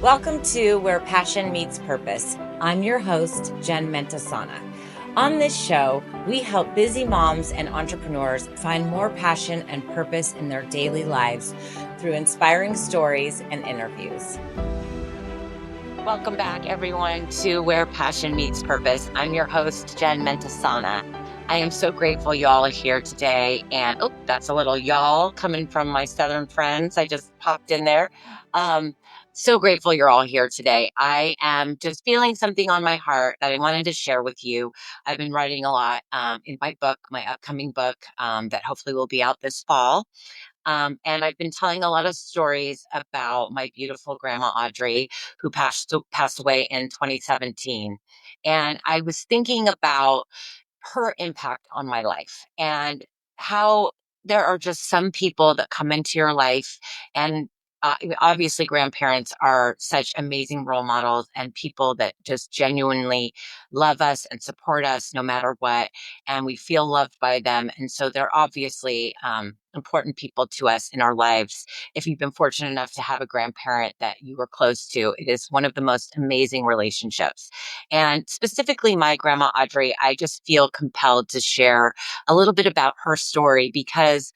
Welcome to Where Passion Meets Purpose. I'm your host, Jen Mentesana. On this show, we help busy moms and entrepreneurs find more passion and purpose in their daily lives through inspiring stories and interviews. Welcome back, everyone, to Where Passion Meets Purpose. I'm your host, Jen Mentesana. I am so grateful y'all are here today. And that's a little y'all coming from my Southern friends. I just popped in there. Um, so grateful you're all here today. I am just feeling something on my heart that I wanted to share with you. I've been writing a lot in my book, my upcoming book that hopefully will be out this fall. And I've been telling a lot of stories about my beautiful grandma Audrey, who passed away in 2017. And I was thinking about her impact on my life and how there are just some people that come into your life and obviously grandparents are such amazing role models and people that just genuinely love us and support us no matter what, and we feel loved by them, and so they're obviously important people to us in our lives. If you've been fortunate enough to have a grandparent that you were close to, it is one of the most amazing relationships. And specifically, my grandma Audrey, I just feel compelled to share a little bit about her story because,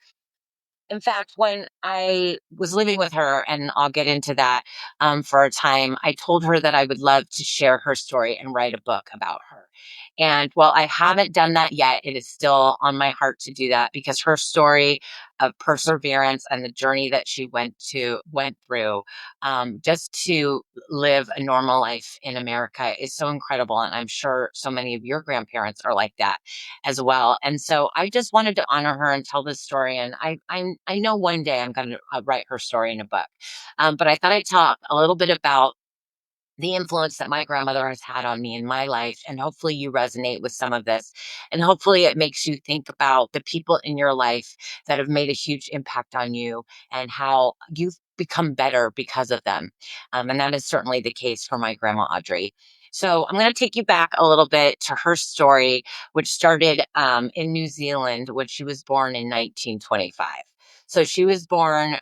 in fact, when I was living with her, and I'll get into that for a time, I told her that I would love to share her story and write a book about her. And while I haven't done that yet, it is still on my heart to do that because her story of perseverance and the journey that she went through just to live a normal life in America is so incredible. And I'm sure so many of your grandparents are like that as well. And so I just wanted to honor her and tell this story. And I know one day I'm going to write her story in a book. But I thought I'd talk a little bit about the influence that my grandmother has had on me in my life. And hopefully you resonate with some of this. And hopefully it makes you think about the people in your life that have made a huge impact on you and how you've become better because of them. And that is certainly the case for my grandma Audrey. So I'm going to take you back a little bit to her story, which started in New Zealand when she was born in 1925. So she was born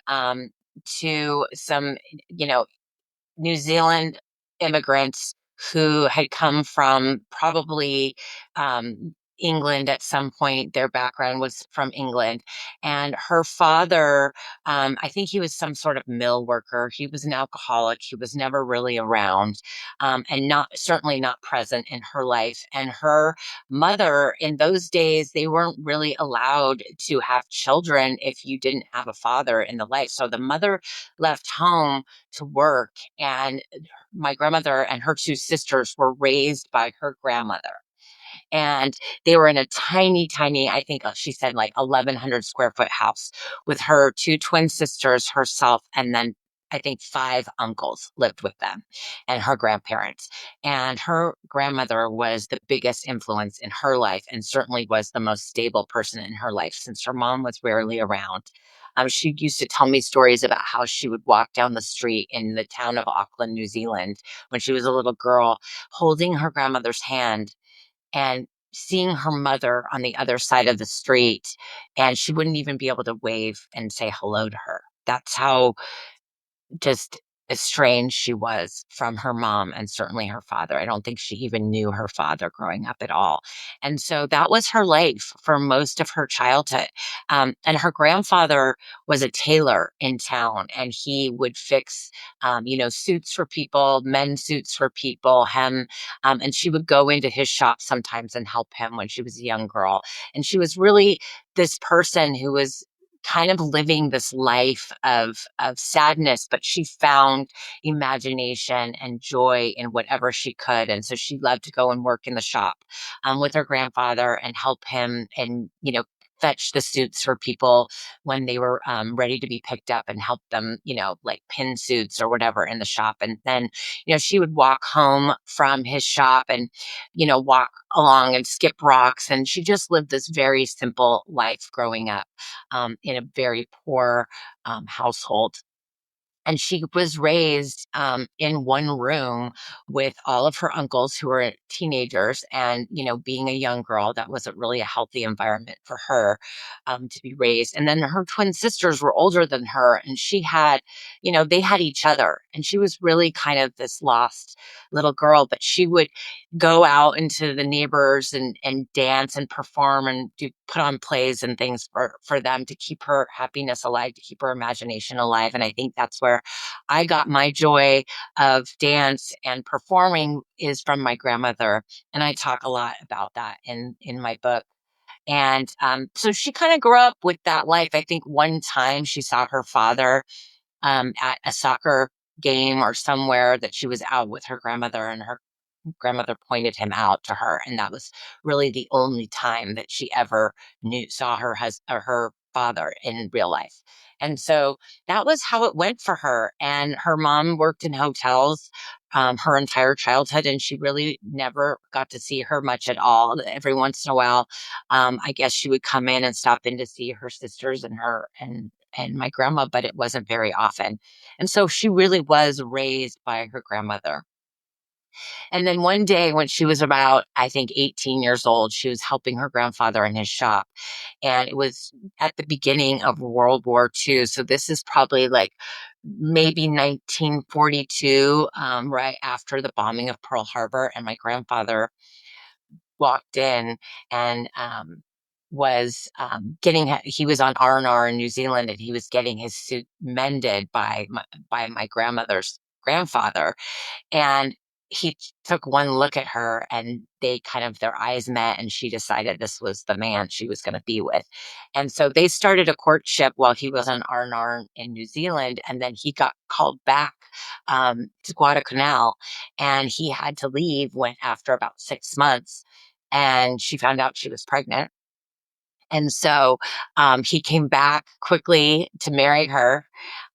to some, you know, New Zealand immigrants who had come from probably England at some point. Their background was from England. And her father, I think he was some sort of mill worker. He was an alcoholic. He was never really around and not certainly not present in her life. And her mother, in those days, they weren't really allowed to have children if you didn't have a father in the life. So the mother left home to work, and my grandmother and her two sisters were raised by her grandmother. And they were in a tiny, tiny, I think she said like 1,100 square foot house with her two twin sisters, herself, and then I think five uncles lived with them and her grandparents. And her grandmother was the biggest influence in her life and certainly was the most stable person in her life since her mom was rarely around. She used to tell me stories about how she would walk down the street in the town of Auckland, New Zealand, when she was a little girl, holding her grandmother's hand and seeing her mother on the other side of the street, and she wouldn't even be able to wave and say hello to her. That's how just estranged she was from her mom and certainly her father. I don't think she even knew her father growing up at all. And so that was her life for most of her childhood. And her grandfather was a tailor in town, and he would fix, suits for people, men's suits for people, hem. And she would go into his shop sometimes and help him when she was a young girl. And she was really this person who was kind of living this life of sadness, but she found imagination and joy in whatever she could. And so she loved to go and work in the shop with her grandfather and help him and, fetch the suits for people when they were ready to be picked up and help them, like pin suits or whatever in the shop. And then, she would walk home from his shop and, walk along and skip rocks. And she just lived this very simple life growing up in a very poor household. And she was raised in one room with all of her uncles who were teenagers. And, being a young girl, that wasn't really a healthy environment for her to be raised. And then her twin sisters were older than her, and she had, they had each other. And she was really kind of this lost little girl, but she would go out into the neighbors and dance and perform and put on plays and things for them to keep her happiness alive, to keep her imagination alive. And I think that's where I got my joy of dance and performing is from my grandmother. And I talk a lot about that in my book. And so she kind of grew up with that life. I think one time she saw her father at a soccer game or somewhere, that she was out with her grandmother, and her grandmother pointed him out to her, and that was really the only time that she ever saw her father in real life. And so that was how it went for her. And her mom worked in hotels her entire childhood, and she really never got to see her much at all. Every once in a while, I guess she would come in and stop in to see her sisters and her and my grandma, but it wasn't very often. And so she really was raised by her grandmother. And then one day when she was about, I think, 18 years old, she was helping her grandfather in his shop. And it was at the beginning of World War II. So this is probably like maybe 1942, right after the bombing of Pearl Harbor. And my grandfather walked in and was he was on R&R in New Zealand, and he was getting his suit mended by my grandmother's grandfather. And took one look at her, and their eyes met, and she decided this was the man she was going to be with. And so they started a courtship while he was on R&R in New Zealand. And then he got called back to Guadalcanal, and he had to leave when after about 6 months. And she found out she was pregnant, and so, he came back quickly to marry her,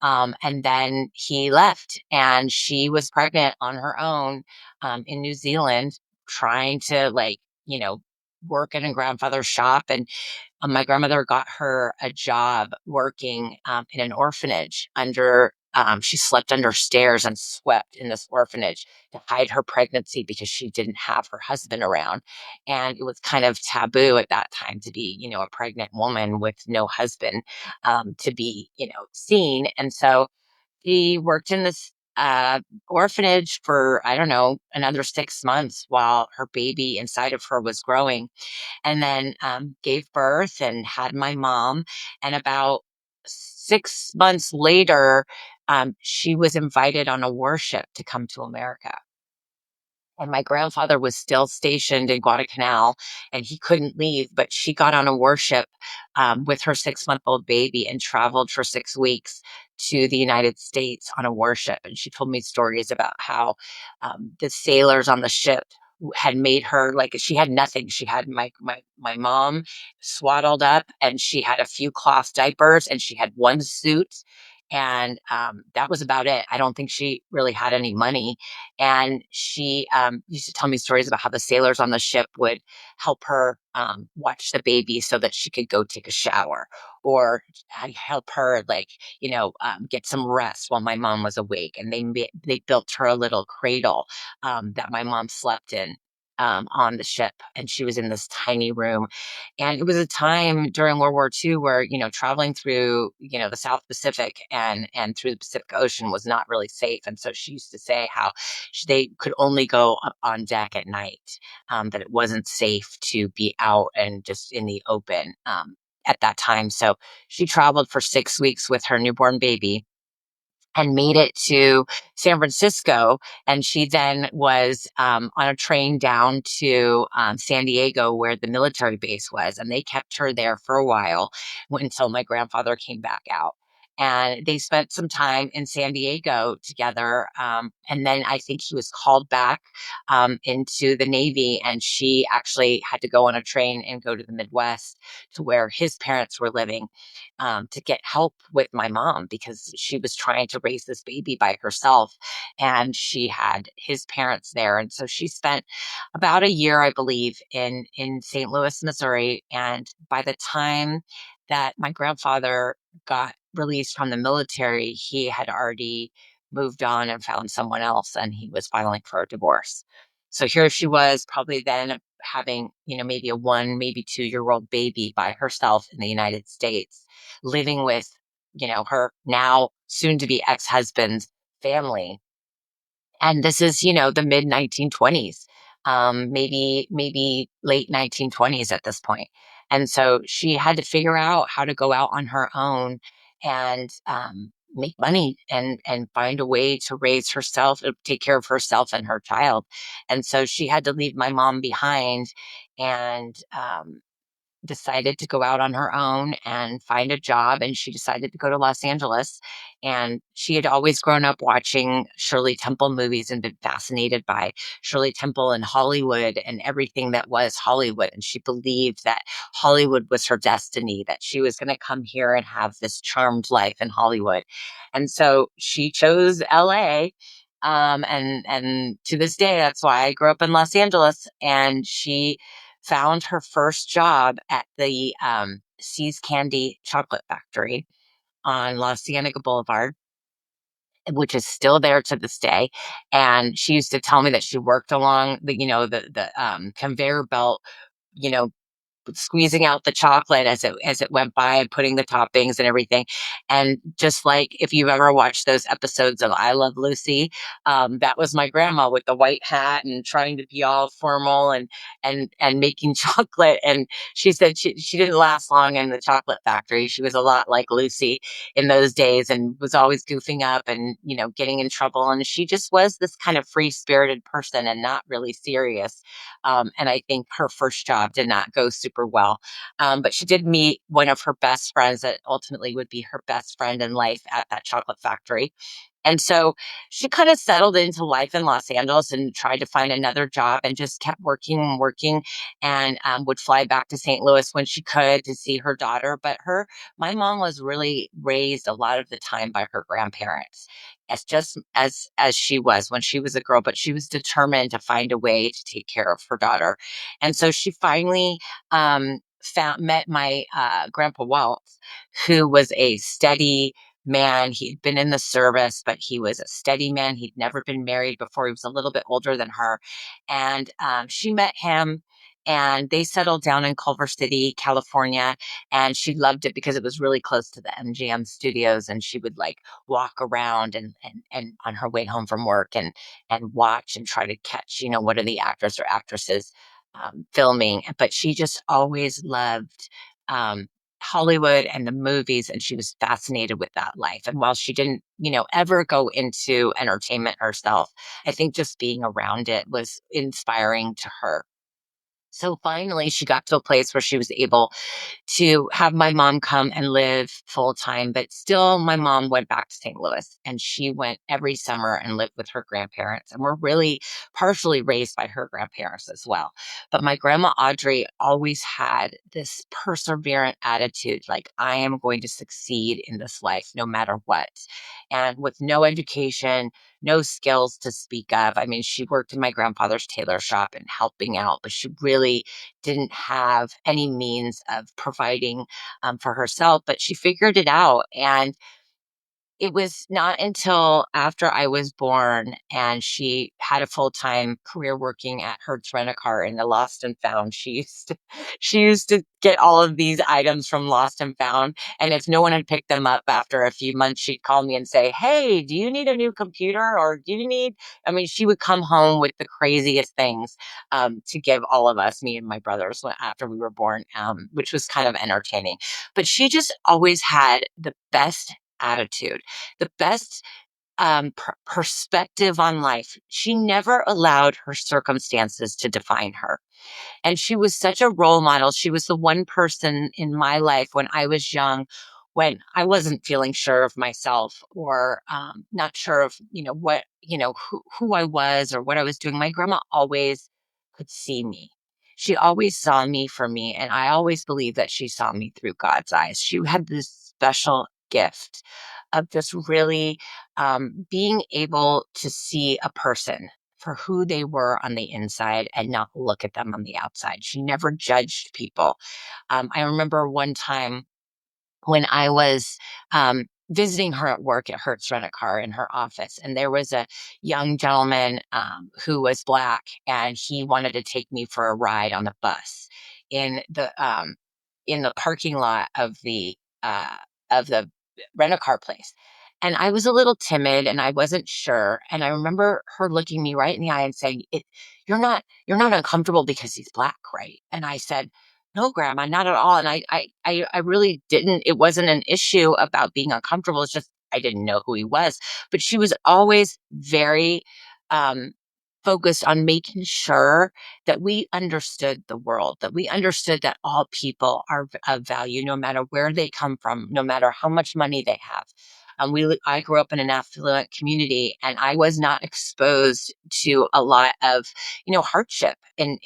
and then he left, and she was pregnant on her own, in New Zealand, trying to, work in a grandfather's shop. And my grandmother got her a job working in an orphanage she slept under stairs and swept in this orphanage to hide her pregnancy because she didn't have her husband around. And it was kind of taboo at that time to be, a pregnant woman with no husband to be, seen. And so she worked in this orphanage for, I don't know, another 6 months while her baby inside of her was growing, and then gave birth and had my mom. And about 6 months later, she was invited on a warship to come to America. And my grandfather was still stationed in Guadalcanal, and he couldn't leave, but she got on a warship with her 6-month-old baby and traveled for 6 weeks to the United States on a warship. And she told me stories about how the sailors on the ship had made her, like, she had nothing. She had my mom swaddled up, and she had a few cloth diapers, and she had one suit. And that was about it. I don't think she really had any money. And she used to tell me stories about how the sailors on the ship would help her watch the baby so that she could go take a shower, or help her, get some rest while my mom was awake. And they built her a little cradle that my mom slept in on the ship, and she was in this tiny room. And it was a time during World War II where, traveling through, the South Pacific and through the Pacific Ocean was not really safe. And so she used to say how they could only go up on deck at night, that it wasn't safe to be out and just in the open at that time. So she traveled for 6 weeks with her newborn baby and made it to San Francisco. And she then was on a train down to San Diego, where the military base was. And they kept her there for a while until my grandfather came back out. And they spent some time in San Diego together. And then I think he was called back into the Navy, and she actually had to go on a train and go to the Midwest to where his parents were living to get help with my mom, because she was trying to raise this baby by herself, and she had his parents there. And so she spent about a year, I believe, in St. Louis, Missouri. And by the time that my grandfather got released from the military, he had already moved on and found someone else, and he was filing for a divorce. So here she was, probably then having, maybe a 1, maybe 2-year-old baby by herself in the United States, living with, her now soon to be ex-husband's family. And this is, the mid 1920s, maybe late 1920s at this point. And so she had to figure out how to go out on her own and make money and find a way to raise herself, take care of herself and her child. And so she had to leave my mom behind and decided to go out on her own and find a job, and she decided to go to Los Angeles. And she had always grown up watching Shirley Temple movies and been fascinated by Shirley Temple and Hollywood and everything that was Hollywood. And she believed that Hollywood was her destiny, that she was going to come here and have this charmed life in Hollywood. And so she chose LA. And to this day, that's why I grew up in Los Angeles. And she found her first job at the See's Candy Chocolate Factory on La Cienega Boulevard, which is still there to this day. And she used to tell me that she worked along the conveyor belt, you know, squeezing out the chocolate as it went by and putting the toppings and everything. And just like if you've ever watched those episodes of I Love Lucy, that was my grandma with the white hat and trying to be all formal and making chocolate. And she said she didn't last long in the chocolate factory. She was a lot like Lucy in those days and was always goofing up and getting in trouble. And she just was this kind of free spirited person and not really serious. And I think her first job did not go super well. But she did meet one of her best friends that ultimately would be her best friend in life at that chocolate factory. And so she kind of settled into life in Los Angeles and tried to find another job and just kept working and working and would fly back to St. Louis when she could to see her daughter. But my mom was really raised a lot of the time by her grandparents as she was when she was a girl, but she was determined to find a way to take care of her daughter. And so she finally met my grandpa Waltz, who was a steady man. He'd been in the service, but he was a steady man. He'd never been married before. He was a little bit older than her. And she met him and they settled down in Culver City, California. And she loved it because it was really close to the MGM studios. And she would like walk around and on her way home from work and watch and try to catch, what are the actors or actresses filming. But she just always loved um, Hollywood and the movies, and she was fascinated with that life. And while she didn't, ever go into entertainment herself, I think just being around it was inspiring to her. So finally, she got to a place where she was able to have my mom come and live full time, but still my mom went back to St. Louis and she went every summer and lived with her grandparents and were really partially raised by her grandparents as well. But my grandma Audrey always had this perseverant attitude, like I am going to succeed in this life no matter what. And with no education, no skills to speak of. I mean, she worked in my grandfather's tailor shop and helping out, but she really didn't have any means of providing for herself, but she figured it out. And it was not until after I was born and she had a full-time career working at Hertz Rent-A-Car in the Lost and Found. She used to get all of these items from Lost and Found, and if no one had picked them up after a few months, she'd call me and say, "Hey, do you need a new computer or do you need?" I mean, she would come home with the craziest things to give all of us, me and my brothers, after we were born, which was kind of entertaining. But she just always had the best attitude, the best perspective on life. She never allowed her circumstances to define her. And she was such a role model. She was the one person in my life when I was young, when I wasn't feeling sure of myself or not sure of, who I was or what I was doing. My grandma always could see me. She always saw me for me. And I always believed that she saw me through God's eyes. She had this special gift of just really being able to see a person for who they were on the inside and not look at them on the outside. She never judged people. I remember one time when I was visiting her at work at Hertz Rent a Car in her office, and there was a young gentleman who was black, and he wanted to take me for a ride on the bus in the um, in the parking lot uh, of the rent a car place. And I was a little timid, and I wasn't sure. And I remember her looking me right in the eye and saying, you're not uncomfortable because he's black, right?" And I said, "No, grandma, not at all." And I really didn't, it wasn't an issue about being uncomfortable. It's just I didn't know who he was. But she was always very um, focused on making sure that we understood the world, that we understood that all people are of value, no matter where they come from, no matter how much money they have. I grew up in an affluent community, and I was not exposed to a lot of, hardship in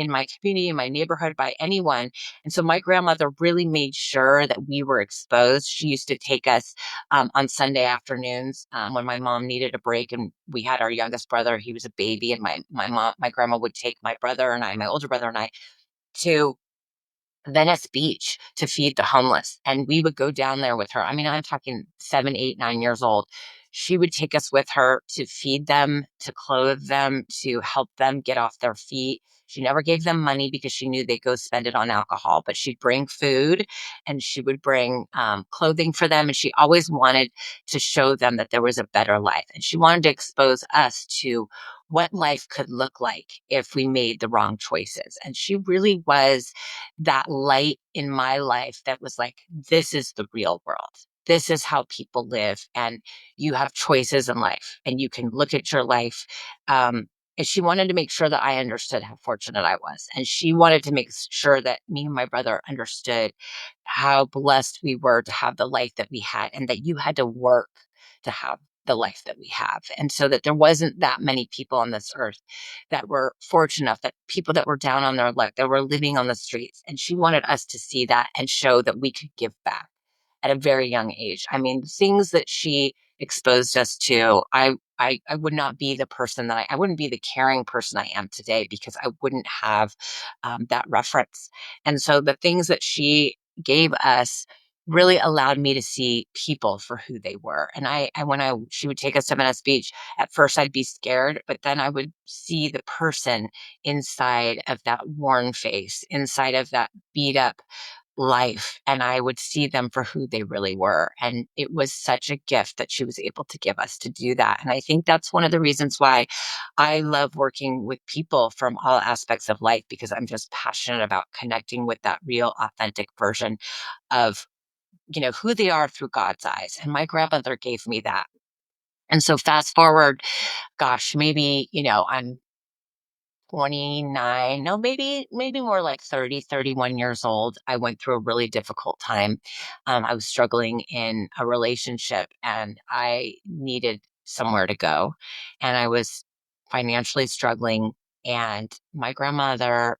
my community, in my neighborhood, by anyone. And so my grandmother really made sure that we were exposed. She used to take us on Sunday afternoons when my mom needed a break, and we had our youngest brother. He was a baby, and my grandma would take my brother and I, my older brother and I, to Venice Beach to feed the homeless. And we would go down there with her. I mean, I'm talking 7, 8, 9 years old. She would take us with her to feed them, to clothe them, to help them get off their feet. She never gave them money because she knew they'd go spend it on alcohol, but she'd bring food, and she would bring clothing for them. And she always wanted to show them that there was a better life. And she wanted to expose us to what life could look like if we made the wrong choices. And she really was that light in my life that was like, this is the real world. This is how people live, and you have choices in life, and you can look at your life. And she wanted to make sure that I understood how fortunate I was. And she wanted to make sure that me and my brother understood how blessed we were to have the life that we had, and that you had to work to have the life that we have. And so that there wasn't that many people on this earth that were fortunate enough, that people that were down on their luck, that were living on the streets. And she wanted us to see that and show that we could give back at a very young age. I mean, things that she exposed us to, I would not be the person that I wouldn't be the caring person I am today, because I wouldn't have that reference. And so the things that she gave us really allowed me to see people for who they were. And she would take us to Venice Beach, at first I'd be scared, but then I would see the person inside of that worn face, inside of that beat up life, and I would see them for who they really were. And it was such a gift that she was able to give us to do that. And I think that's one of the reasons why I love working with people from all aspects of life, because I'm just passionate about connecting with that real, authentic version of, who they are through God's eyes. And my grandmother gave me that. And so fast forward, gosh, maybe, I'm 29, no, maybe more like 30, 31 years old. I went through a really difficult time. I was struggling in a relationship, and I needed somewhere to go. And I was financially struggling, and my grandmother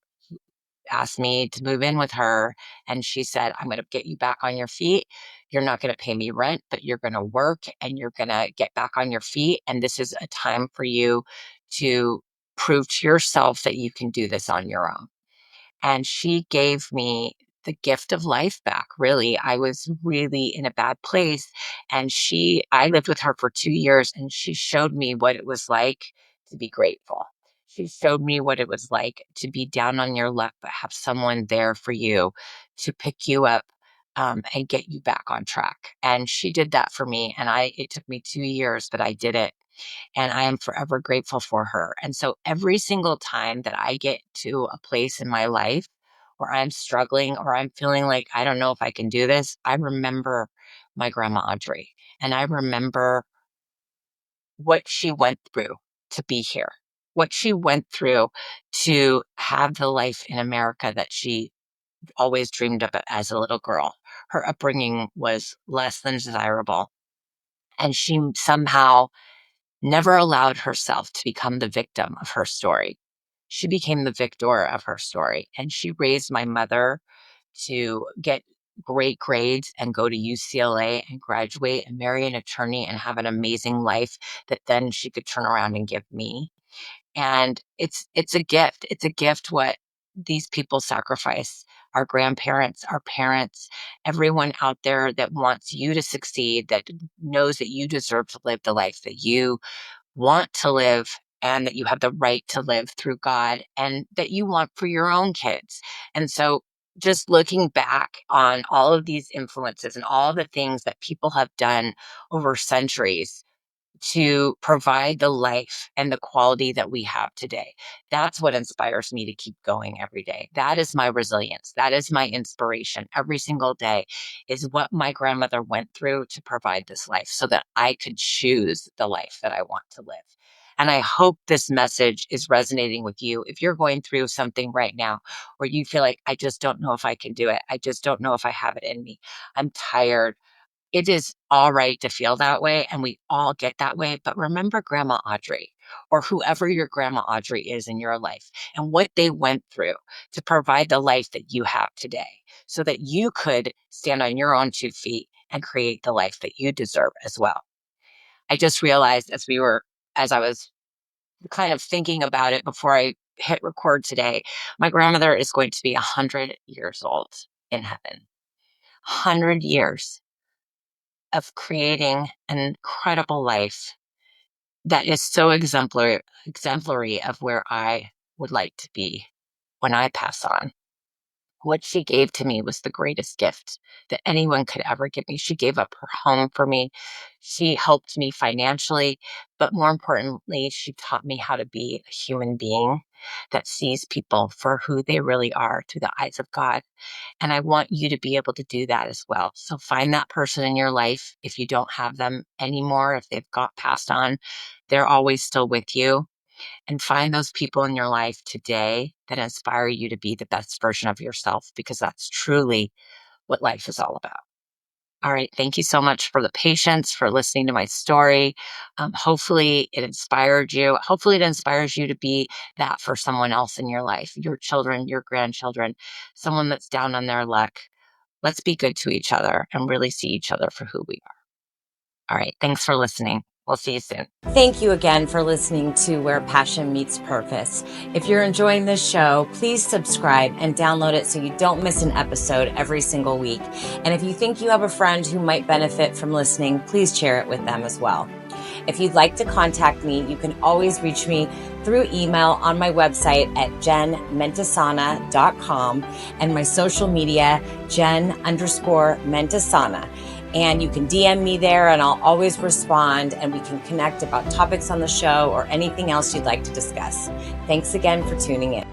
asked me to move in with her, and she said, "I'm gonna get you back on your feet. You're not gonna pay me rent, but you're gonna work, and you're gonna get back on your feet, and this is a time for you to prove to yourself that you can do this on your own." And she gave me the gift of life back, really. I was really in a bad place, and I lived with her for 2 years, and she showed me what it was like to be grateful. She showed me what it was like to be down on your luck, but have someone there for you to pick you up, and get you back on track. And she did that for me, and it took me 2 years, but I did it, and I am forever grateful for her. And so every single time that I get to a place in my life where I'm struggling, or I'm feeling like I don't know if I can do this, I remember my grandma Audrey, and I remember what she went through to be here, what she went through to have the life in America that she always dreamed of as a little girl. Her upbringing was less than desirable, and she somehow never allowed herself to become the victim of her story. She became the victor of her story, and she raised my mother to get great grades and go to UCLA and graduate and marry an attorney and have an amazing life that then she could turn around and give me. And it's a gift. It's a gift what these people sacrifice. our grandparents, our parents, everyone out there that wants you to succeed, that knows that you deserve to live the life that you want to live and that you have the right to live through God and that you want for your own kids. And so just looking back on all of these influences and all the things that people have done over centuries to provide the life and the quality that we have today. That's what inspires me to keep going every day. That is my resilience. That is my inspiration every single day is what my grandmother went through to provide this life so that I could choose the life that I want to live. And I hope this message is resonating with you. If you're going through something right now where you feel like, I just don't know if I can do it. I just don't know if I have it in me. I'm tired. It is all right to feel that way, and we all get that way, but remember Grandma Audrey or whoever your Grandma Audrey is in your life and what they went through to provide the life that you have today so that you could stand on your own 2 feet and create the life that you deserve as well. I just realized as I was kind of thinking about it before I hit record today, my grandmother is going to be 100 years old in heaven. 100 years of creating an incredible life that is so exemplary of where I would like to be when I pass on. What she gave to me was the greatest gift that anyone could ever give me. She gave up her home for me. She helped me financially, but more importantly, she taught me how to be a human being that sees people for who they really are through the eyes of God. And I want you to be able to do that as well. So find that person in your life. If you don't have them anymore, if they've got passed on, they're always still with you. And find those people in your life today that inspire you to be the best version of yourself, because that's truly what life is all about. All right. Thank you so much for the patience, for listening to my story. Hopefully it inspired you. Hopefully it inspires you to be that for someone else in your life, your children, your grandchildren, someone that's down on their luck. Let's be good to each other and really see each other for who we are. All right. Thanks for listening. We'll see you soon. Thank you again for listening to Where Passion Meets Purpose. If you're enjoying this show, please subscribe and download it so you don't miss an episode every single week. And if you think you have a friend who might benefit from listening, please share it with them as well. If you'd like to contact me, you can always reach me through email on my website at jenmentesana.com and my social media, Jen_Mentesana. And you can DM me there and I'll always respond and we can connect about topics on the show or anything else you'd like to discuss. Thanks again for tuning in.